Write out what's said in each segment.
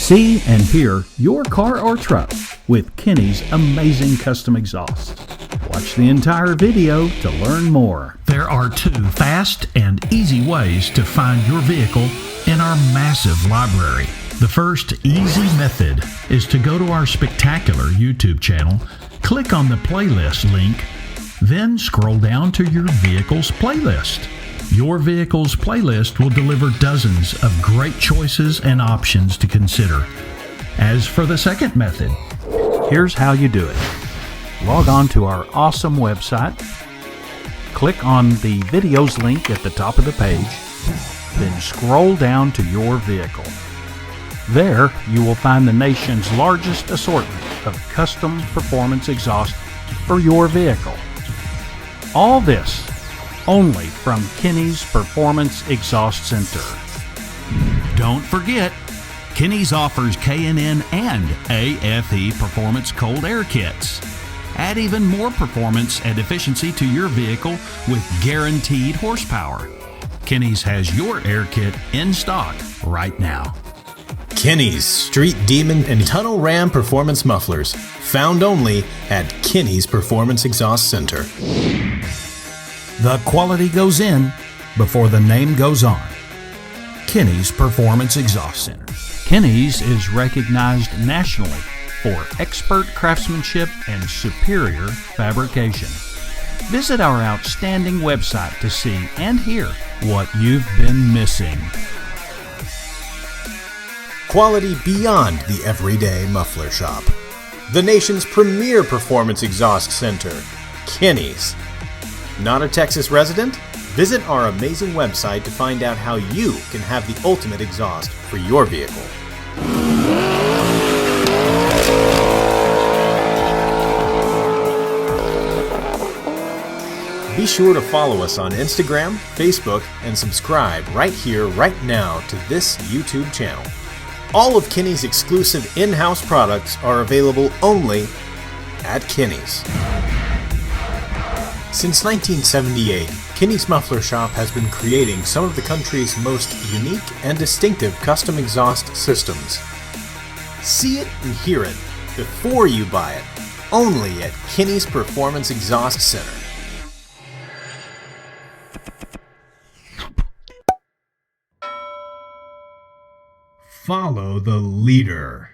See and hear your car or truck with Kinney's amazing custom exhaust. Watch the entire video to learn more. There are 2 fast and easy ways to find your vehicle in our massive library. The first easy method is to go to our spectacular YouTube channel, click on the playlist link, then scroll down to your vehicle's playlist. Your vehicle's playlist will deliver dozens of great choices and options to consider. As for the second method, here's how you do it. Log on to our awesome website, click on the videos link at the top of the page, then scroll down to your vehicle. There, you will find the nation's largest assortment of custom performance exhaust for your vehicle. All this only from Kinney's Performance Exhaust Center. Don't forget, Kinney's offers K&N and AFE Performance Cold Air Kits. Add even more performance and efficiency to your vehicle with guaranteed horsepower. Kinney's has your air kit in stock right now. Kinney's Street Demon and Tunnel Ram Performance Mufflers, found only at Kinney's Performance Exhaust Center. The quality goes in before the name goes on. Kinney's Performance Exhaust Center. Kinney's is recognized nationally for expert craftsmanship and superior fabrication. Visit our outstanding website to see and hear what you've been missing. Quality beyond the everyday muffler shop. The nation's premier performance exhaust center, Kinney's. Not a Texas resident? Visit our amazing website to find out how you can have the ultimate exhaust for your vehicle. Be sure to follow us on Instagram, Facebook, and subscribe right here, right now to this YouTube channel. All of Kinney's exclusive in-house products are available only at Kinney's. Since 1978, Kinney's Muffler Shop has been creating some of the country's most unique and distinctive custom exhaust systems. See it and hear it before you buy it, only at Kinney's Performance Exhaust Center. Follow the leader.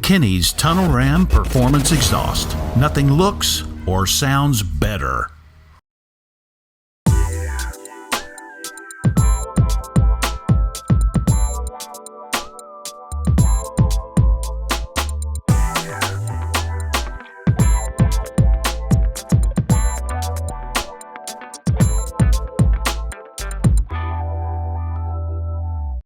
Kinney's Tunnel Ram Performance Exhaust. Nothing looks or sounds better.